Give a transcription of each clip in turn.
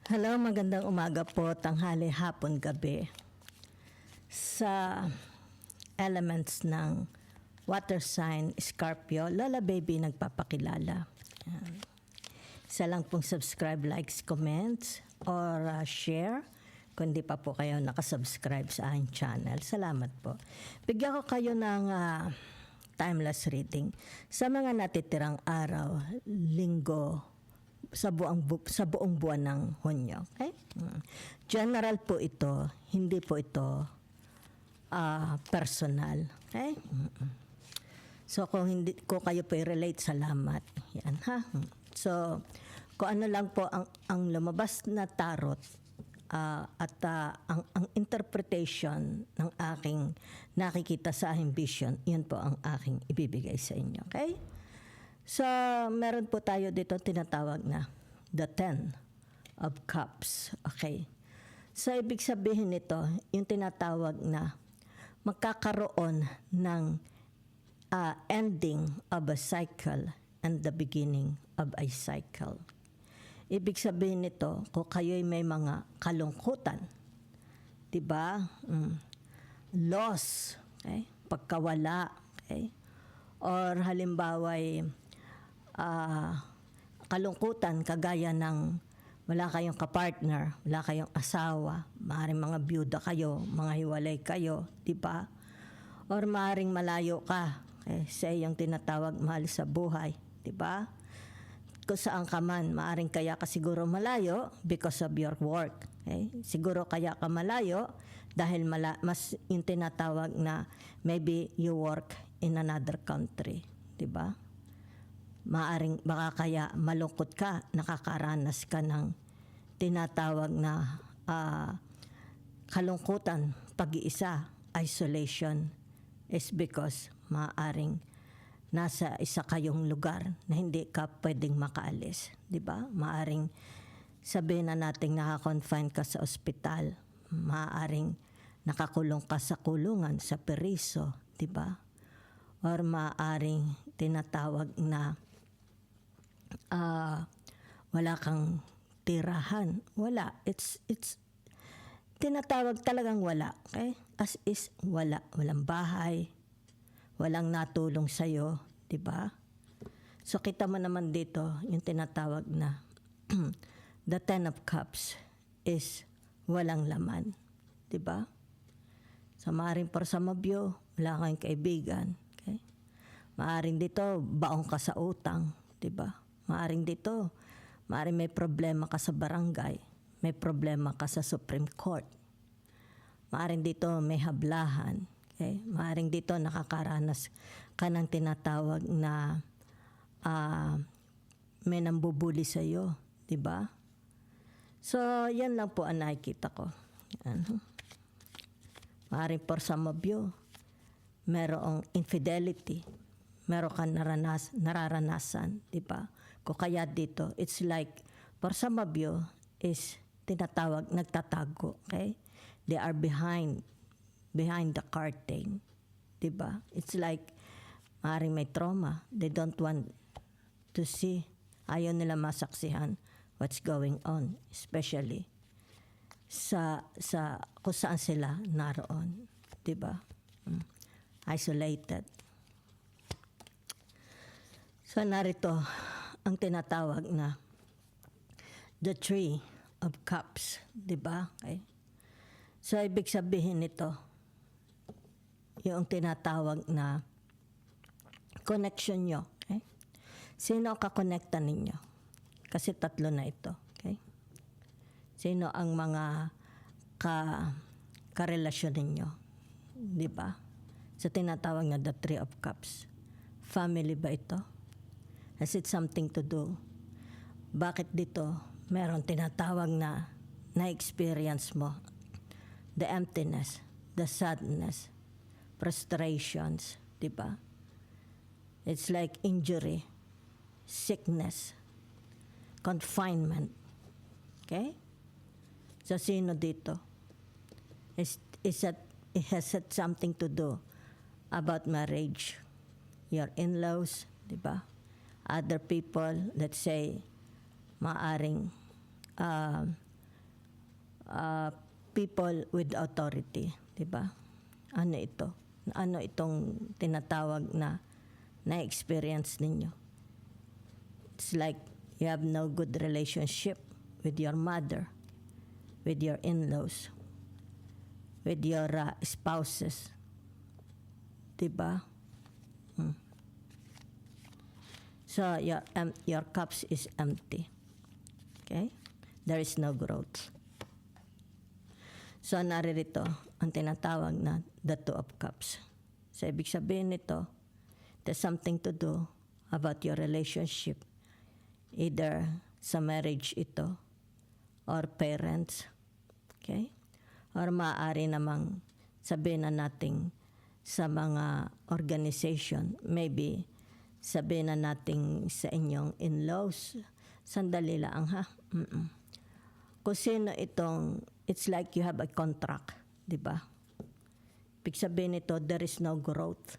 Hello, magandang umaga po, tanghali, hapon, gabi. Sa elements ng water sign, Scorpio, Lola Baby nagpapakilala. Ayan. Isa lang pong subscribe, likes, comments, or share. Kung di pa po kayo nakasubscribe sa aking channel, salamat po. Bigyan ko kayo ng timeless reading sa mga natitirang araw, linggo, sa buong buwan ng Hunyo. Okay? General po ito, hindi po ito personal. Okay? So kung kayo po i-relate, salamat. Yan ha. So kung ano lang po ang lumabas na tarot at ang interpretation ng aking nakikita sa aking vision, yun po ang aking ibibigay sa inyo. Okay? So, meron po tayo dito tinatawag na the Ten of Cups. Okay. So, ibig sabihin nito, yung tinatawag na magkakaroon ng ending of a cycle and the beginning of a cycle. Ibig sabihin nito, kung kayo'y may mga kalungkutan, diba? Loss, okay? Pagkawala, okay? Or halimbawa'y kalungkutan kagaya ng wala kayong kapartner, wala kayong asawa, maaaring mga byuda kayo, mga hiwalay kayo, di ba? Or maaaring malayo ka, sa iyong tinatawag mahal sa buhay, di ba? Kung saan ka man, maaaring kaya ka siguro malayo because of your work. Okay? Siguro kaya ka malayo dahil mas yung tinatawag na maybe you work in another country, di ba? Maaring baka kaya malungkot ka, nakakaranas ka ng tinatawag na kalungkutan, pag-iisa, isolation, is because maaring nasa isa kayong lugar na hindi ka pwedeng makaalis, di ba? Maaring sabihin na natin naka-confine ka sa ospital, maaring nakakulong ka sa kulungan, sa periso, di ba? Or maaring tinatawag na wala kang tirahan. Wala. It's tinatawag talagang wala. Okay? As is, wala. Walang bahay. Walang natulong sa'yo. Diba? So, kita mo naman dito, yung tinatawag na the Ten of Cups is walang laman. Diba? So, maaaring for some of you, wala kang kaibigan. Okay? Maaaring dito, baong ka sa utang. Diba? Maaring dito, maaring may problema ka sa barangay, may problema ka sa Supreme Court. Maaring dito may hablahan, okay? Maaring dito nakakaranas ka ng tinatawag na may nambubuli sa iyo, 'di ba? So, yan lang po ang nakikita ko. Yan. Maaring for some of you, merong infidelity, meron kang nararanasan, 'di ba? Kung kaya dito, it's like, for some of you, is tinatawag, nagtatago, okay? They are behind the curtain, diba? It's like, maaaring may trauma. They don't want to see, ayaw nila masaksihan what's going on, especially sa kung saan sila naroon, diba? Isolated. So, narito, ang tinatawag na the Three of Cups, di ba? Okay. So, ibig sabihin nito, yung tinatawag na connection nyo. Okay? Sino ang kakonekta ninyo? Kasi tatlo na ito. Okay? Sino ang mga karelasyon ninyo? Di ba? So, tinatawag na the Three of Cups. Family ba ito? Has it something to do? Bakit dito meron tinatawag na na-experience mo? The emptiness, the sadness, frustrations, di ba? It's like injury, sickness, confinement. Okay? So, sino dito? It has something to do about marriage. Your in-laws, di ba? Other people, let's say, maaring people with authority, di ba? Ano ito? Ano itong tinatawag na na-experience ninyo? It's like you have no good relationship with your mother, with your in-laws, with your spouses. Diba? So your cups is empty. Okay? There is no growth. So naririto ang tinatawag na the Two of Cups. So ibig sabihin nito, there's something to do about your relationship. Either sa marriage ito or parents. Okay? Or maaari namang sabihin na natin sa mga organization, maybe sabihin na natin sa inyong in-laws, sandali lang ha. Kung sino itong, it's like you have a contract, di ba? Ibig sabihin nito, there is no growth.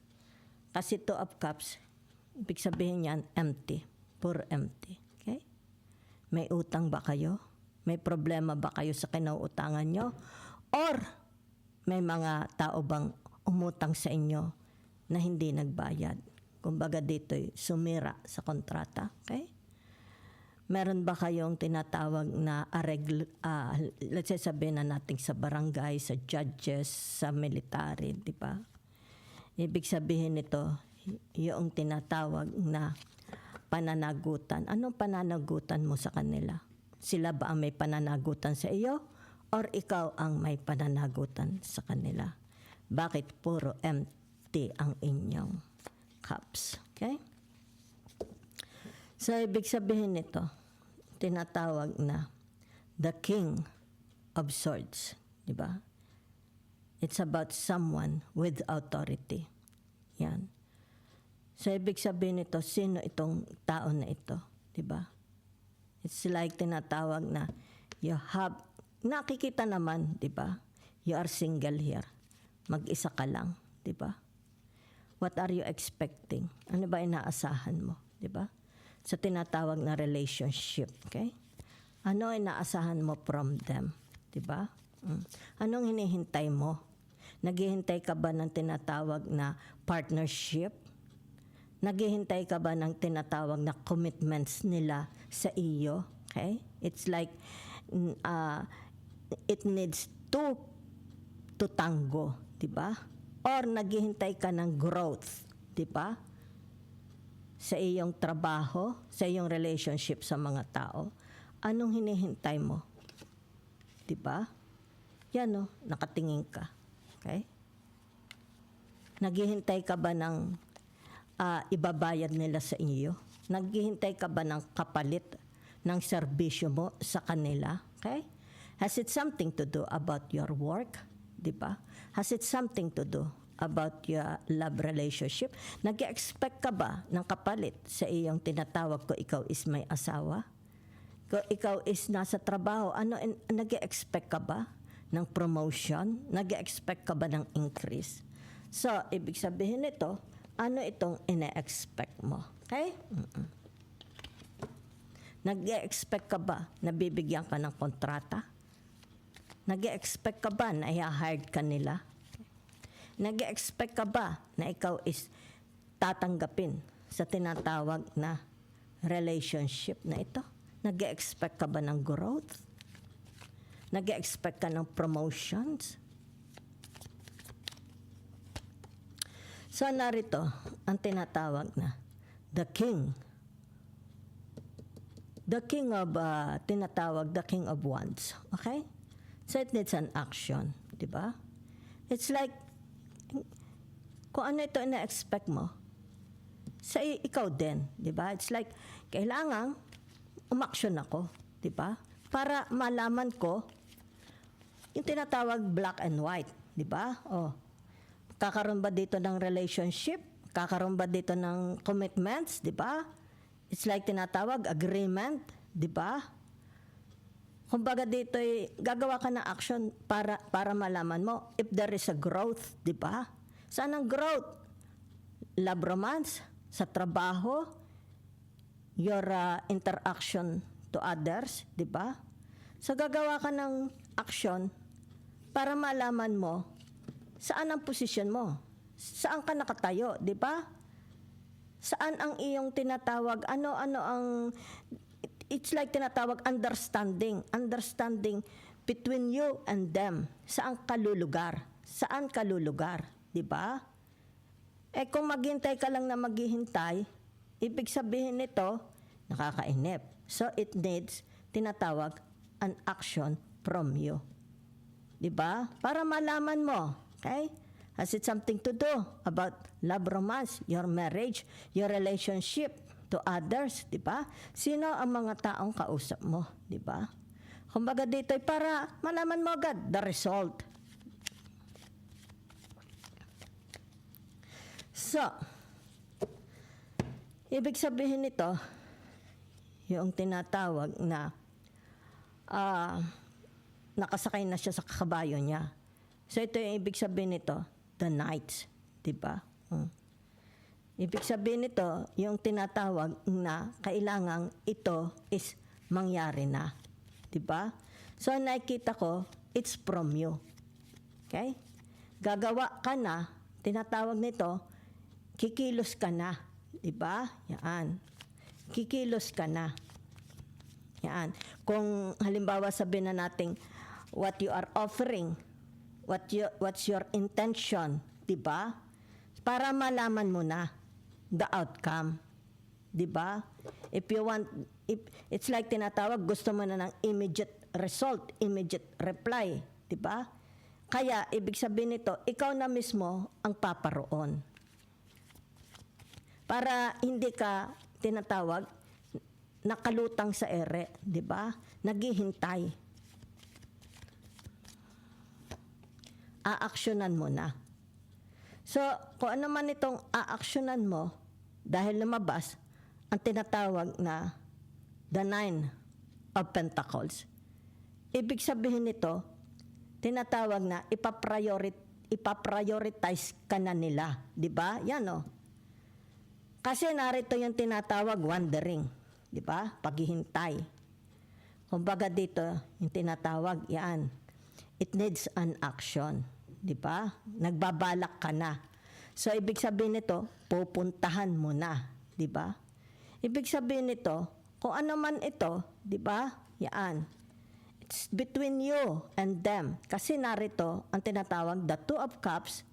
Kasi Two of Cups, ibig sabihin yan, empty, pure empty. Okay? May utang ba kayo? May problema ba kayo sa kinauutangan nyo? Or may mga tao bang umutang sa inyo na hindi nagbayad? Kumbaga dito'y sumira sa kontrata. Okay? Meron ba kayong tinatawag na let's say sabihin na natin sa barangay, sa judges, sa military, di ba? Ibig sabihin nito, yung tinatawag na pananagutan. Anong pananagutan mo sa kanila? Sila ba ang may pananagutan sa iyo? Or ikaw ang may pananagutan sa kanila? Bakit puro empty ang inyong cups? Okay? So, ibig sabihin nito, tinatawag na the King of Swords. Di ba? It's about someone with authority. Yan. So, ibig sabihin nito, sino itong tao na ito? Di ba? It's like tinatawag na you have, nakikita naman, di ba? You are single here. Mag-isa ka lang, di ba? What are you expecting? Ano ba inaasahan mo, di ba? Sa tinatawag na relationship, okay? Ano inaasahan mo from them, di ba? Anong hinihintay mo? Naghihintay ka ba ng tinatawag na partnership? Naghihintay ka ba ng tinatawag na commitments nila sa iyo? Okay? It's like it needs two to tango, di ba? Or naghihintay ka ng growth, di ba? Sa iyong trabaho, sa iyong relationship sa mga tao. Anong hinihintay mo? Di ba? Yan o, nakatingin ka. Okay? Naghihintay ka ba ng ibabayad nila sa iyo? Naghihintay ka ba ng kapalit ng serbisyo mo sa kanila? Okay? Has it something to do about your work? Di ba? Has it something to do about your love relationship? Nag-expect ka ba ng kapalit sa iyong tinatawag ko ikaw is may asawa? Kung ikaw is nasa trabaho, nag-expect ka ba ng promotion? Nag-expect ka ba ng increase? So, ibig sabihin nito, ano itong ine-expect mo? Okay? Nag-expect ka ba na bibigyan ka ng kontrata? Nag-expect ka ba na i-hired ka nila? Nag-expect ka ba na ikaw is tatanggapin sa tinatawag na relationship na ito? Nag-expect ka ba ng growth? Nag-expect ka ng promotions? So narito ang tinatawag na the king. The king of, tinatawag the king of wands. Okay? So it needs an action. Diba? It's like, kung ano ito ina-expect mo, sa ikaw din, di ba? It's like, kailangan umaksyon ako, di ba? Para malaman ko, yung tinatawag black and white, di ba? Oh, kakaroon ba dito ng relationship? Kakaroon ba dito ng commitments, di ba? It's like tinatawag agreement, di ba? Kumbaga dito, gagawa ka ng action para malaman mo if there is a growth, di ba? Saan ang growth? Love romance, sa trabaho, your interaction to others, di ba? So gagawa ka ng action para malaman mo saan ang posisyon mo. Saan ka nakatayo, di ba? Saan ang iyong tinatawag, ano-ano ang, it's like tinatawag understanding between you and them. Saan ka lulugar, di ba? Kung maghintay ka lang na maghihintay, ibig sabihin nito, nakakainip. So it needs, tinatawag, an action from you. Di ba? Para malaman mo, okay? Has it something to do about love, romance, your marriage, your relationship to others, di ba? Sino ang mga taong kausap mo, di ba? Kumbaga dito ay para malaman mo agad the result. So, ibig sabihin nito, yung tinatawag na nakasakay na siya sa kabayo niya. So ito yung ibig sabihin nito, the knights, di ba? Ibig sabihin nito, yung tinatawag na kailangang ito is mangyari na, di ba? So nakikita ko, it's from you. Okay? Gagawa ka na, tinatawag nito, kikilos ka na, di ba? Yan. Kikilos ka na. Yan. Kung halimbawa sabihin na natin what you are offering, what's your intention, 'di ba? Para malaman mo na the outcome, 'di ba? If it's like tinatawag, gusto mo na ng immediate result, immediate reply, 'di ba? Kaya ibig sabihin nito, ikaw na mismo ang paparoon. Para hindi ka tinatawag nakalutang sa ere, 'di ba? Naghihintay. Aaksyonan mo na. So, kung ano man itong aaksyonan mo dahil lumabas ang tinatawag na the Nine of Pentacles. Ibig sabihin nito, tinatawag na ipaprioritize ka na nila, 'di ba? Yan oh. Kasi narito yung tinatawag wandering. Di ba? Paghihintay. Kumbaga dito, yung tinatawag, yan. It needs an action. Di ba? Nagbabalak ka na. So, ibig sabihin nito, pupuntahan mo na. Di ba? Ibig sabihin nito, kung ano man ito, di ba? Yan. It's between you and them. Kasi narito, ang tinatawag, the Two of Cups,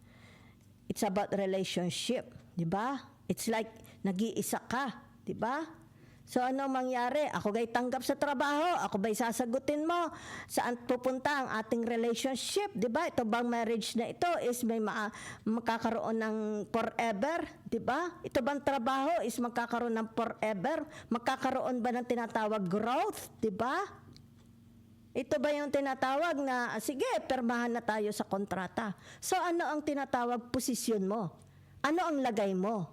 it's about relationship. Di ba? It's like, nag-iisa ka. Di ba? So ano mangyari? Ako ba'y tanggap sa trabaho? Ako ba'y sasagutin mo? Saan pupunta ang ating relationship? Diba? Ito bang marriage na ito is may makakaroon ng forever? Diba? Ito bang trabaho is magkakaroon ng forever? Magkakaroon ba ng tinatawag growth? Diba? Ito ba yung tinatawag na, sige, permahan na tayo sa kontrata. So ano ang tinatawag posisyon mo? Ano ang lagay mo?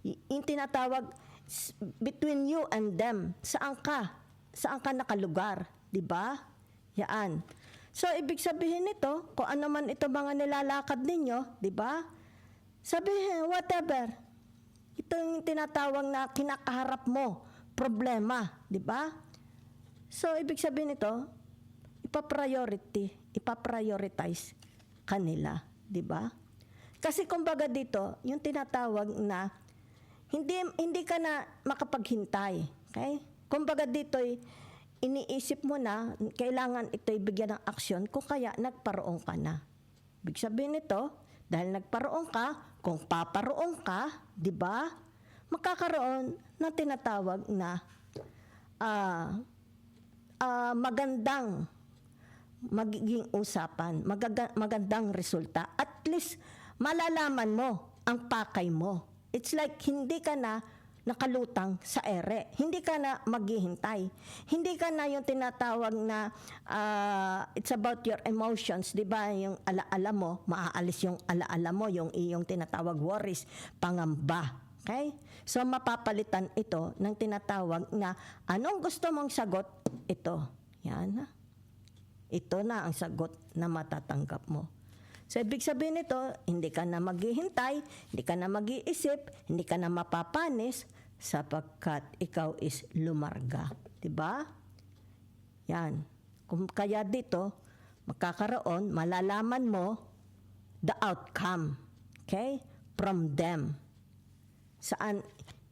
Yung tinatawag between you and them. Saan ka? Saan ka nakalugar? Diba? Yan. So, ibig sabihin nito, kung ano man ito mga nilalakad ninyo, diba? Sabihin, whatever. Ito yung tinatawag na kinakaharap mo, problema, diba? So, ibig sabihin nito, ipaprioritize kanila, diba? Kasi kumbaga dito, yung tinatawag na hindi ka na makapaghintay. Okay? Kumbaga dito'y iniisip mo na kailangan ito'y bigyan ng aksyon kung kaya nagparoon ka na. Ibig sabihin nito, dahil nagparoon ka, kung paparoon ka, di ba? Magkakaroon ng tinatawag na magandang magiging usapan, magandang resulta. At least malalaman mo ang pakay mo. It's like hindi ka na nakalutang sa ere. Hindi ka na maghihintay. Hindi ka na yung tinatawag na it's about your emotions, di ba? Yung alaala mo, maaalis yung alaala mo, yung iyong tinatawag worries, pangamba. Okay? So mapapalitan ito ng tinatawag na anong gusto mong sagot? Ito. Yan. Ito na ang sagot na matatanggap mo. So, ibig sabihin nito, hindi ka na maghihintay, hindi ka na mag-iisip, hindi ka na mapapanis, sapagkat ikaw is lumarga. Diba? Yan. Kung kaya dito, magkakaroon, malalaman mo the outcome, okay, from them. Saan,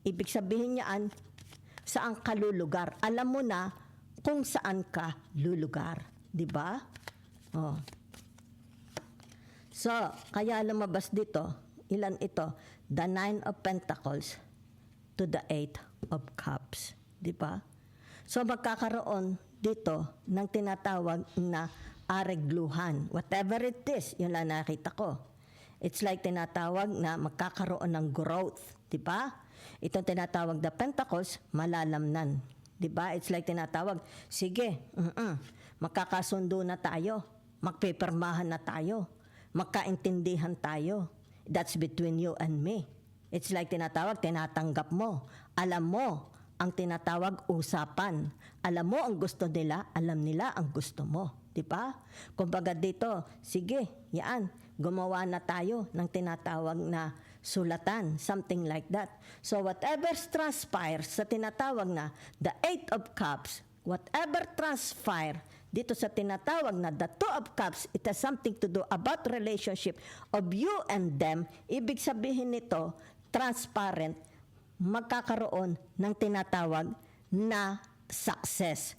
ibig sabihin niyan, saan ka lulugar. Alam mo na kung saan ka lulugar. Di ba? Oh. So, kaya lumabas dito, ilan ito? The 9 of Pentacles to the 8 of Cups. Di ba? So, magkakaroon dito ng tinatawag na aregluhan. Whatever it is, yun lang nakita ko. It's like tinatawag na magkakaroon ng growth. Di ba? Itong tinatawag na Pentacles, malalamnan. Di ba? It's like tinatawag, sige, magkakasundo na tayo. Magpipirmahan na tayo. Magkaintindihan tayo. That's between you and me. It's like tinatawag, tinatanggap mo. Alam mo ang tinatawag usapan. Alam mo ang gusto nila, alam nila ang gusto mo. Di ba? Kumbaga dito, sige, yan, gumawa na tayo ng tinatawag na sulatan, something like that. So whatever transpires sa tinatawag na the 8 of Cups, whatever transpire dito sa tinatawag na the 2 of Cups, it has something to do about relationship of you and them. Ibig sabihin nito, transparent, magkakaroon ng tinatawag na success,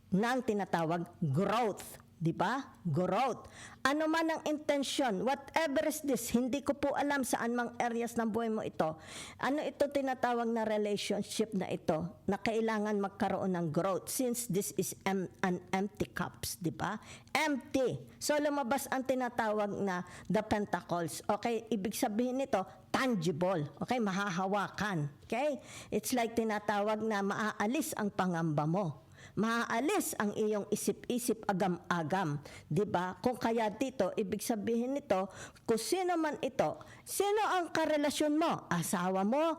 ng tinatawag growth. Di ba? Growth. Ano man ang intensyon, whatever is this, hindi ko po alam saan mang areas ng buhay mo ito. Ano ito tinatawag na relationship na ito na kailangan magkaroon ng growth since this is an empty cups, di ba? Empty. So lumabas ang tinatawag na the Pentacles. Okay, ibig sabihin nito, tangible. Okay, mahahawakan. Okay? It's like tinatawag na maaalis ang pangamba mo. Maaalis ang iyong isip-isip agam-agam. Diba? Kung kaya dito, ibig sabihin nito, kung sino man ito, sino ang karelasyon mo? Asawa mo,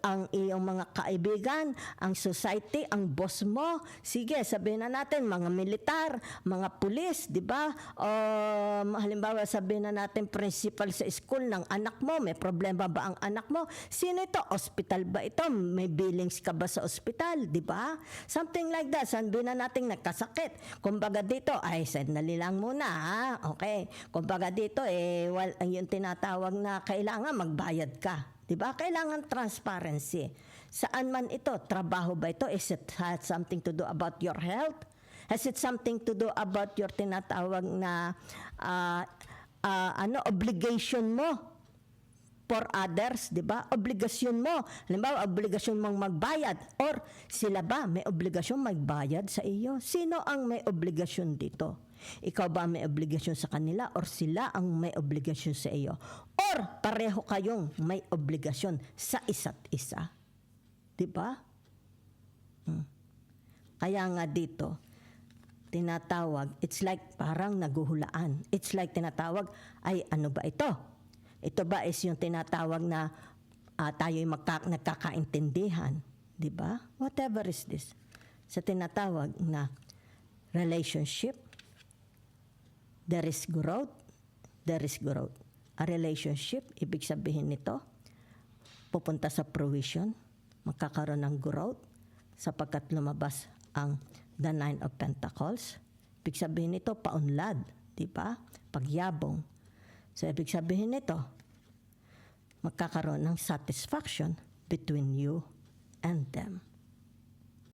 ang iyong mga kaibigan, ang society, ang boss mo. Sige, sabihin na natin, mga militar, mga pulis, di ba? O halimbawa, sabihin na natin, principal sa school ng anak mo, may problema ba ang anak mo? Sino ito? Hospital ba ito? May billings ka ba sa hospital? Di ba? Something like that. Sabihin na natin, nagkasakit. Kumbaga dito, ay, sandali lang muna, ha? Okay. Kumbaga dito, yung tinatawag na kailangan magbayad ka. Diba? Kailangan transparency. Saan man ito? Trabaho ba ito? Is it has something to do about your health? Has it something to do about your tinatawag na obligation mo for others, di ba? Obligasyon mo. Halimbawa, obligasyon mong magbayad or sila ba may obligasyon magbayad sa iyo? Sino ang may obligasyon dito? Ikaw ba may obligasyon sa kanila or sila ang may obligasyon sa iyo? Or pareho kayong may obligasyon sa isa't isa? 'Di ba? Kaya nga dito tinatawag, it's like parang naguhulaan. It's like tinatawag, ay ano ba ito? Ito ba is yung tinatawag na tayo'y nagkakaintindihan, 'di ba? Whatever is this. Sa tinatawag na relationship, there is growth, there is growth. A relationship, ibig sabihin nito, pupunta sa fruition, magkakaroon ng growth, sapagkat lumabas ang the 9 of Pentacles. Ibig sabihin nito, paunlad, di ba? Pagyabong. So, ibig sabihin nito, magkakaroon ng satisfaction between you and them.